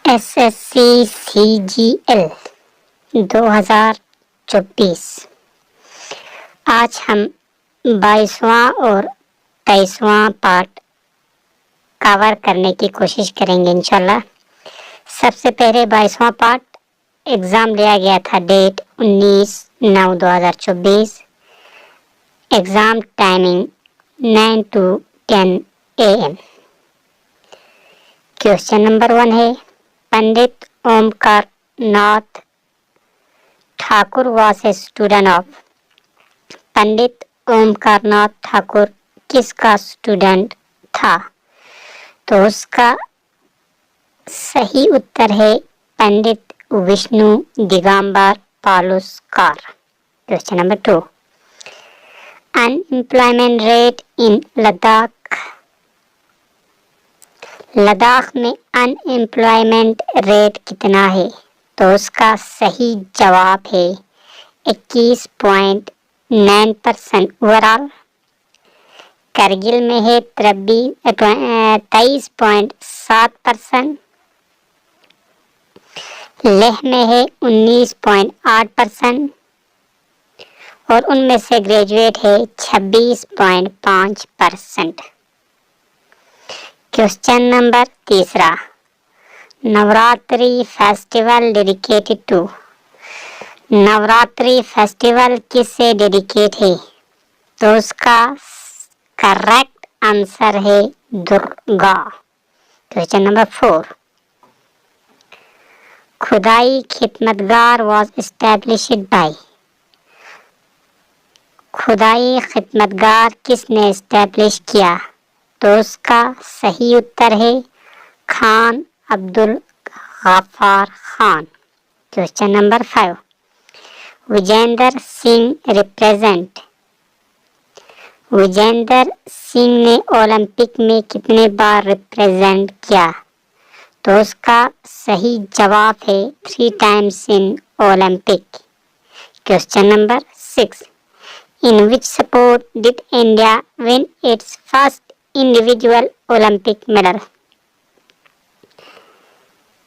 SSC CGL 2024। आज हम 22वां और 23वां पार्ट कवर करने की कोशिश करेंगे इंशाल्लाह। सबसे पहले 22वां पार्ट एग्ज़ाम लिया गया था, date 19/9/2024। Exam timing 9 to 10 AM। Question number 1 है, पंडित Omkar Nath Thakur was a student of। पंडित ओमकार नाथ ठाकुर किसका स्टूडेंट था? तो उसका सही उत्तर है Pandit Vishnu Digambar Paluskar. Question number 2, unemployment rate in Ladakh. Ladakh में अनएम्प्लॉयमेंट रेट कितना है? तो उसका सही जवाब है 21.9% ओवरऑल। करगिल में है 23.7%, लेह में है 19.8% और उनमें से ग्रेजुएट है 26.5%। Question number 3, Navratri festival dedicated to. Navratri festival किससे डेडिकेट है? तो उसका करेक्ट आंसर है दुर्गा। क्वेश्चन नंबर 4, खुदाई खिदमतगार वाज एस्टैब्लिश्ड बाय। खुदाई खिदमतगार किसने एस्टैब्लिश किया? तो उसका सही उत्तर है Khan Abdul Gaffar Khan. Question number 5, Vijender Singh represent. Vijender Singh ने ओलंपिक में कितने बार रिप्रेजेंट किया? तो उसका सही जवाब है 3 times in Olympic. Question number 6, in which sport did India win it's first individual Olympic medal.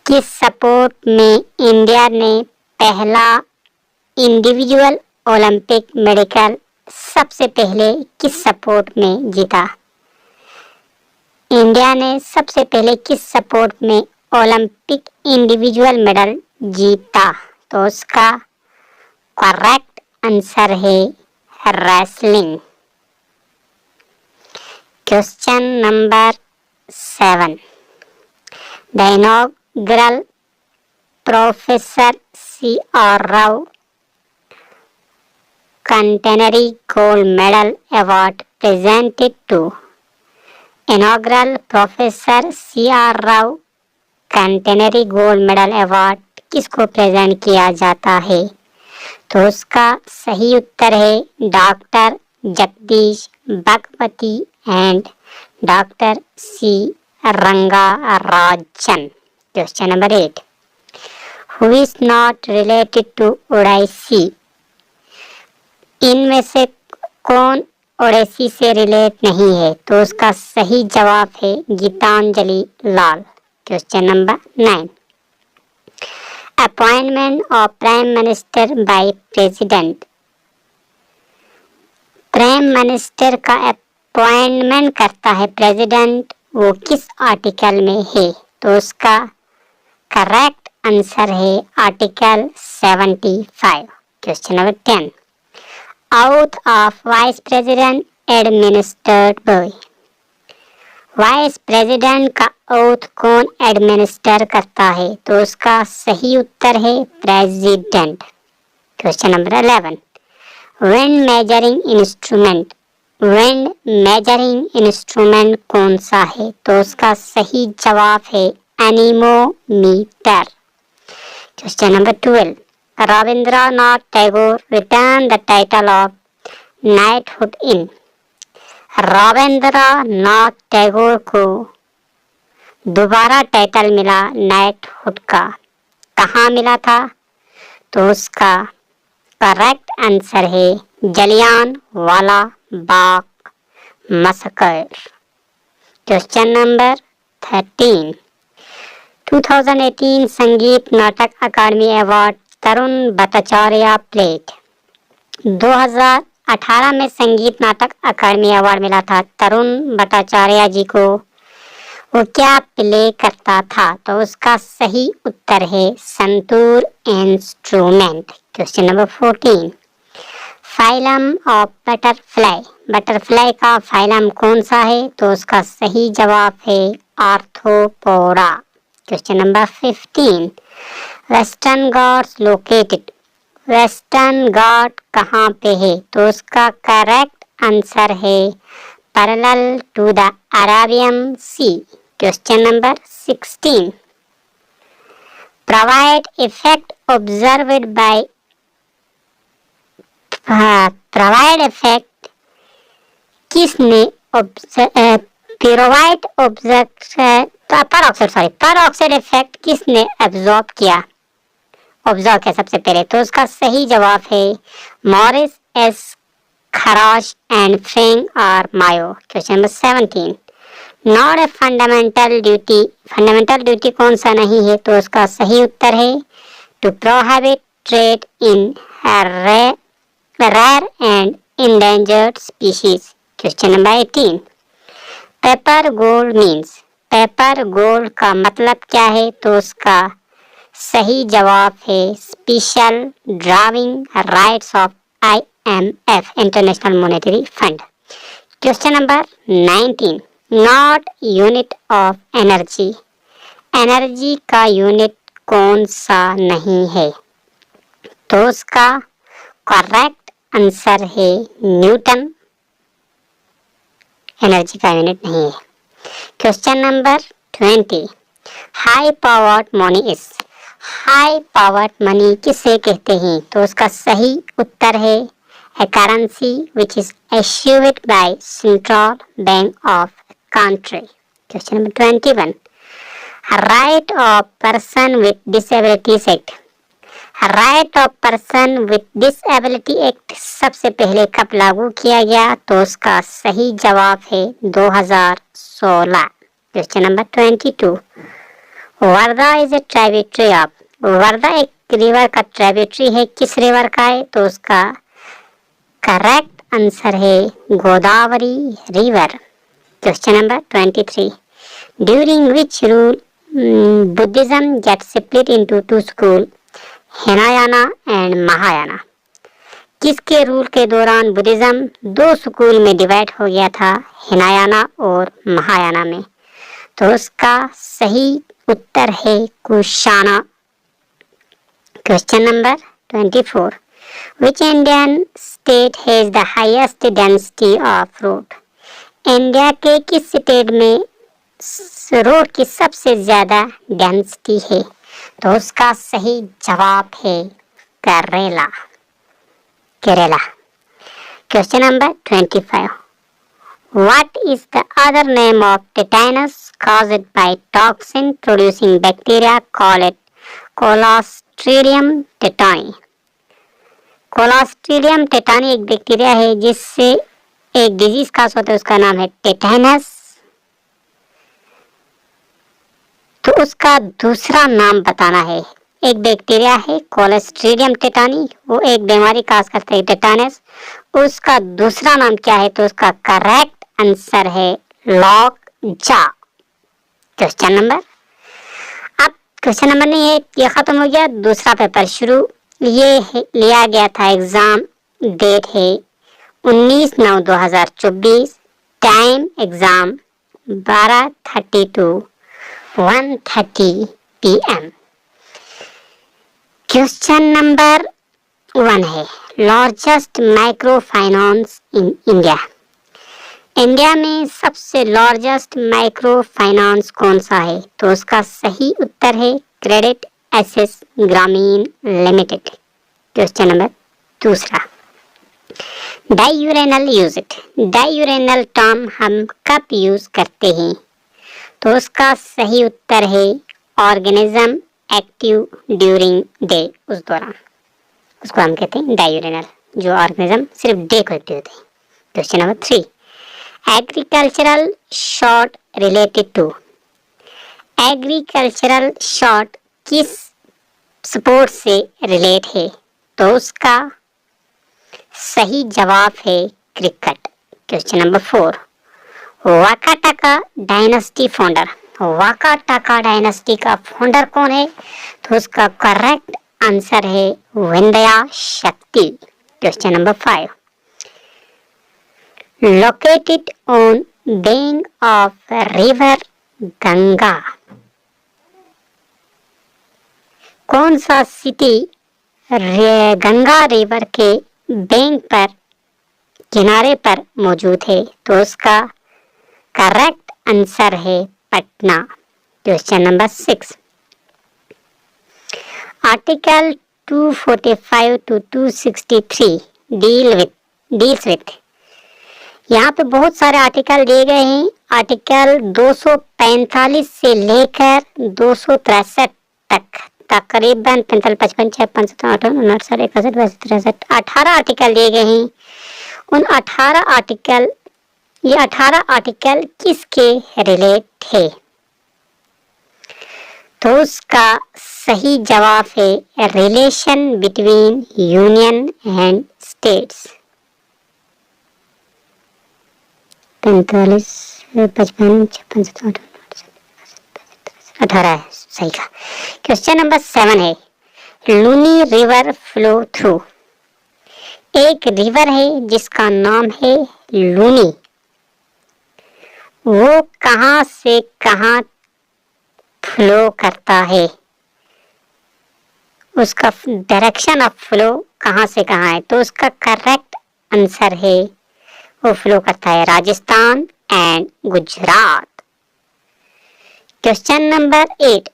किस स्पोर्ट में इंडिया ने पहला इंडिविजुअल ओलंपिक मेडल सबसे पहले किस स्पोर्ट में जीता? इंडिया ने सबसे पहले किस स्पोर्ट में ओलंपिक इंडिविजुअल मेडल जीता? तो उसका करेक्ट आंसर है wrestling. Question number 7, the inaugural professor C.R. Rao Centenary Gold Medal Award presented to। Inaugural professor C.R. Rao centenary gold medal award किसको प्रेजेंट किया जाता है? तो उसका सही उत्तर है doctor Jagdish Bhagwati and doctor C. Rangarajan. Question number 8, who is not related to Odissi. इनमें से कौन ओडिसी से रिलेट नहीं है? तो उसका सही जवाब है Geetanjali Lal. Question number 9, appointment of prime minister by president. Prime minister का अपॉइंटमेंट करता है प्रेसिडेंट, वो किस आर्टिकल में है? तो उसका करेक्ट आंसर है article 75। Question number 10, oath of vice president administered by। Vice president का ओथ कौन एडमिनिस्टर करता है? तो उसका सही उत्तर है president. Question number 11, wind measuring instrument. Wind measuring instrument कौन सा है? तो उसका सही जवाब है anemometer. Question number 12, Rabindranath Tagore return the title of knighthood in. Rabindranath Tagore को दोबारा टाइटल मिला नाइटहुड का, कहाँ मिला था? तो उसका करेक्ट आंसर है Jallianwala Bagh massacre. Question number 13. 2018 संगीत नाटक अकादमी अवार्ड तरुण भट्टाचार्य प्लेट। 2018 में संगीत नाटक अकादमी अवार्ड मिला था तरुण भट्टाचार्य जी को। वो क्या प्ले करता था? तो उसका सही उत्तर है santoor instrument. Question number 14। Phylum of butterfly. Butterfly का फाइलम कौन सा है? तो उसका सही जवाब है arthropoda. Question number 15। Western Ghats located. Western Ghat कहाँ पे है? तो उसका करेक्ट आंसर है parallel to the Arabian Sea. Question number 16। Provide effect observed by provide effect किसने प्रोवाइड परऑक्साइड इफेक्ट किसने ऑब्जर्व किया सबसे पहले? तो उसका सही जवाब है मॉरिस एस खराश and Frank R Mayo. Question number 17। Not a fundamental duty कौन सा नहीं है? तो उसका सही उत्तर है to prohibit trade in rare and endangered species. Question number 18. Paper gold means. Paper gold का मतलब क्या है? तो उसका सही जवाब है special drawing rights of IMF international monetary fund. Question number 19। Not unit of energy. Energy का यूनिट कौन सा नहीं है? तो उसका करेक्ट आंसर है न्यूटन। एनर्जी का यूनिट नहीं है। Question number 20। High powered money is. High powered money किसे कहते हैं? तो उसका सही उत्तर है a currency which is issued by central bank of country. Question number 21। Right of person with disabilities act. Right of person with disability act सबसे पहले कब लागू किया गया? तो उसका सही जवाब है 2016। Question number 22। Wardha is a tributary of. Wardha एक रिवर का ट्राइब्यूटरी है, किस रिवर का है? तो उसका करेक्ट आंसर है Godavari river. Question number 23। During which rule Buddhism get split into two school Hinayana and Mahayana. किसके रूल के दौरान बुद्धिज्म दो स्कूल में डिवाइड हो गया था, हिनायाना और महायाना में? तो उसका सही उत्तर है Kushana. Question number 24। Which Indian state has the highest density of road. India के किस स्टेट में रोड की सबसे ज्यादा डेंसिटी है? तो उसका सही जवाब है Kerala. Question number 25। What is the other name of tetanus caused by toxin producing bacteria called Clostridium tetani? Clostridium tetani एक बैक्टीरिया है जिससे एक डिजीज काज होता है, उसका नाम है टेटानस। तो उसका दूसरा नाम बताना है। एक बैक्टीरिया है कोलेस्ट्रीडियम टेटानी, वो एक बीमारी काज करता है टेटानस। उसका दूसरा नाम क्या है? तो उसका करेक्ट आंसर है लॉकजा। क्वेश्चन नंबर, अब क्वेश्चन नंबर नहीं है, ये खत्म हो गया। दूसरा पेपर शुरू। ये लिया गया था, एग्जाम डेट है 19/9/2024। Time exam 12:30 to 1:30 PM। Question number 1 है largest micro finance in India. India में सबसे लार्जेस्ट माइक्रो फाइनेंस कौन सा है? तो उसका सही उत्तर है क्रेडिट एसेस ग्रामीण लिमिटेड। क्वेश्चन नंबर दूसरा, डाइयूरेनल यूज इट। डाइयूरेनल टर्म हम कब यूज करते हैं? तो उसका सही उत्तर है ऑर्गेनिज्म एक्टिव ड्यूरिंग डे, उस दौरान, उसको हम कहते हैं डाइयूरेनल, जो ऑर्गेनिज्म सिर्फ डे को एक्टिव होते हैं। Question number 3, agricultural short related to. Agricultural shot किस स्पोर्ट से रिलेट है? तो उसका सही जवाब है cricket. Question number 4, Vakataka dynasty founder, Vakataka dynasty का फाउंडर कौन है? तो उसका करेक्ट आंसर है Vindhya Shakti. Question number 5, located on bank of river Ganga, कौन सा सिटी गंगा रिवर के बैंक पर किनारे पर मौजूद है? तो उसका करेक्ट आंसर है Patna. Question number 6, article 245 to 263 deals with, यहाँ पे बहुत सारे आर्टिकल दिए गए हैं। आर्टिकल 245 से लेकर 263 तक, तकरीबन 45, 55, 56, 57, 59, 61, 62, 63, 18 आर्टिकल दिए गए हैं। उन 18 आर्टिकल, ये 18 आर्टिकल किसके रिलेट है? तो उसका सही जवाब है relation between union and states. 45, 55, 56, 57, 18 है सही का। क्वेश्चन नंबर 7 है, लूनी रिवर फ्लो थ्रू, एक रिवर है जिसका नाम है लूनी, वो कहां से कहां फ्लो करता है? उसका डायरेक्शन ऑफ फ्लो कहां से कहां है? तो उसका करेक्ट आंसर है वो फ्लो करता है Rajasthan and Gujarat. Question number 8,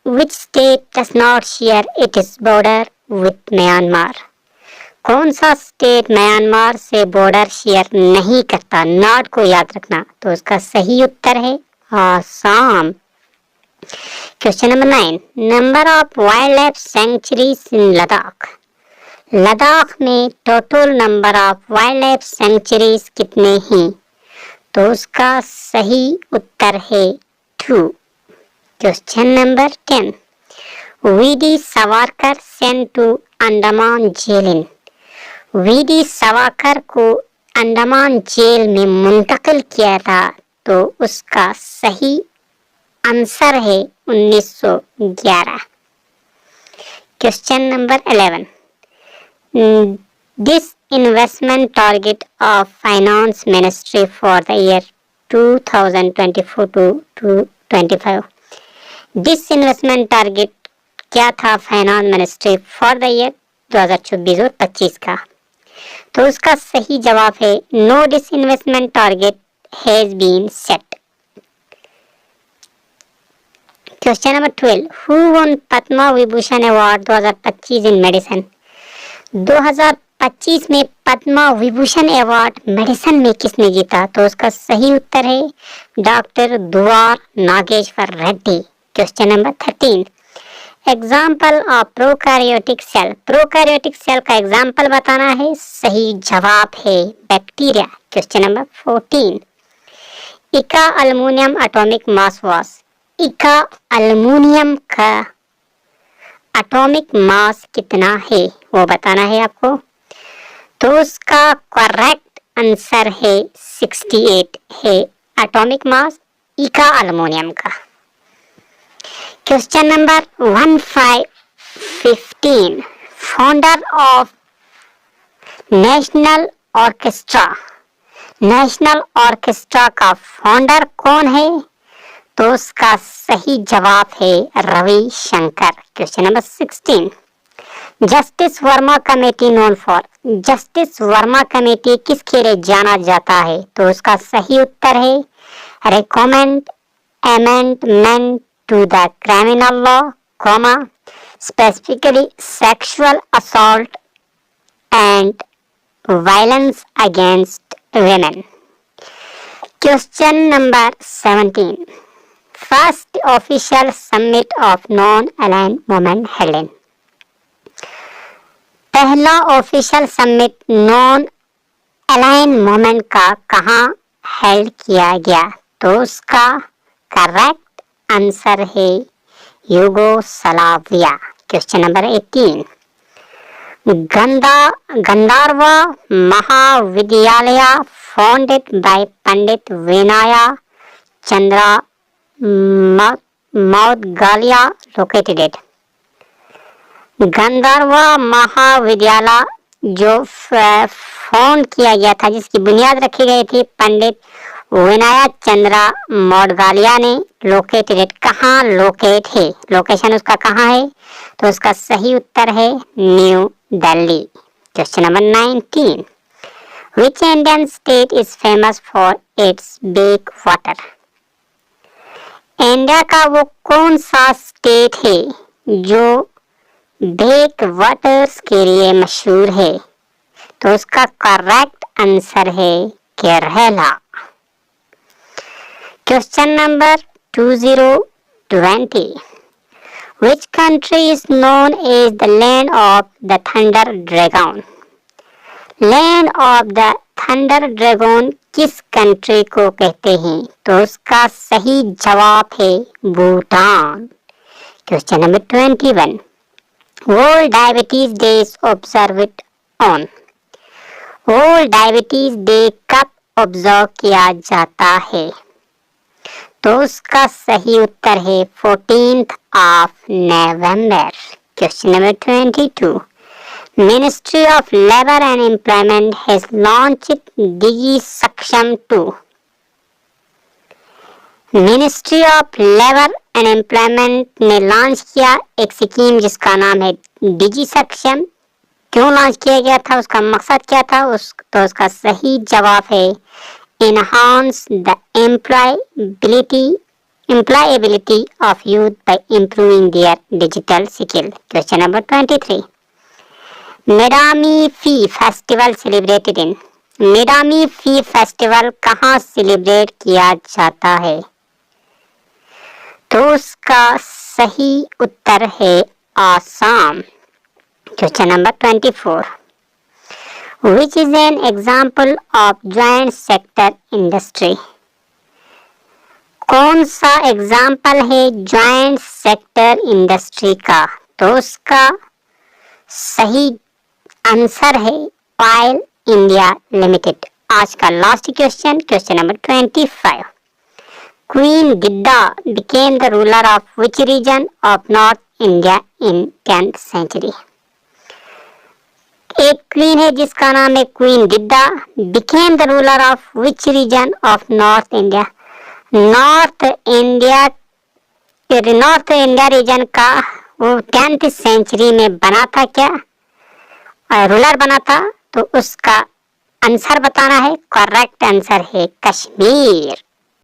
which state does not share its border with Myanmar, कौन सा स्टेट म्यांमार से बॉर्डर शेयर नहीं करता? नॉट को याद रखना। तो उसका सही उत्तर है Assam. Question number 9, number of wild life sanctuaries in Ladakh, Ladakh में total number of wild life sanctuaries कितने हैं? तो उसका सही उत्तर है 2। Question number 10, VD Savarkar sent to Andaman jail in, VD Savarkar को अंडमान जेल में मुंतकिल किया था। तो उसका सही आंसर है 1911। Question number 11, this investment target of finance ministry for the year 2024 to 25, this investment target क्या था finance ministry for the year 2024 और 25 का? तो उसका सही जवाब है no this investment target has been set. Question number 12, who won Padma Vibhushan award 2025 in medicine, 2025 में पद्मा विभूषण अवार्ड मेडिसिन में किसने जीता? तो उसका सही उत्तर है doctor Duvvur Nageshwar Reddy. Question number 13, example of prokaryotic cell, prokaryotic cell का एग्जाम्पल बताना है, सही जवाब है बैक्टीरिया। क्वेश्चन नंबर 14, इका अल्युमिनियम एटॉमिक मास वास, इका अल्युमिनियम का एटॉमिक मास कितना है वो बताना है आपको। तो उसका करेक्ट आंसर है 68 है एटॉमिक मास इका अल्युमिनियम का। Question number 15, founder of national orchestra, national orchestra का फाउंडर कौन है? तो उसका सही जवाब है Ravi Shankar. Question number 16, justice Verma committee known for, justice Verma committee किसके लिए जाना जाता है? तो उसका सही उत्तर है recommend amendment to the criminal law, comma specifically sexual assault and violence against women. Question number 17, first official summit of non-aligned movement held in, पहला official summit non align movement का कहाँ हेल्ड किया गया? तो उसका करेक्ट आंसर है Yugoslavia. Question number 18, गंधर्व महाविद्यालय founded by Pandit Vinaya Chandra Moudgalya located at. गंधर्व महाविद्यालय जो फाउंड किया गया था, जिसकी बुनियाद रखी गई थी पंडित विनया चंद्रा मौदगल्या ने, लोकेटेड कहाँ लोकेट है, लोकेशन उसका कहाँ है, तो उसका सही उत्तर है New Delhi. Question number 19, which Indian state is famous for its back water. India का वो कौन सा स्टेट है जो बेक वाटर्स के लिए मशहूर है, तो उसका करेक्ट आंसर है Kerala. Question number 2020, which country is known as the land of the thunder dragon। Land of the thunder dragon किस कंट्री को कहते हैं, तो उसका सही जवाब है Bhutan. Question number 21, world diabetes day is observed on. World diabetes day कब ऑब्जर्व किया जाता है, तो उसका सही उत्तर है 14th of November। Question number 22, Ministry of Labor and Employment has launched Digi Saksham 2। Ministry of labour and employment ने लॉन्च किया एक स्कीम जिसका नाम है डिजी सक्षम। क्यों लॉन्च किया गया था, उसका मकसद क्या था, तो उसका सही जवाब है enhance the employability of youth by improving their digital skill। Question number 23, Medami Phi festival celebrated in. Medami Phi festival कहाँ सेलिब्रेट किया जाता है, तो उसका सही उत्तर है Assam. Question number 24, which is an example of joint sector industry। कौन सा एग्जाम्पल है जॉइंट सेक्टर इंडस्ट्री का, तो उसका सही आंसर है ऑयल इंडिया लिमिटेड। आज का last question, question number 25, queen Giddha became the ruler of which region of North India in 10th century। एक क्वीन है जिसका नाम है queen Giddha, became the ruler of which region of North India। North India region का वो 10th century में बना था क्या, रूलर बना था, तो उसका आंसर बताना है। करेक्ट आंसर है कश्मीर।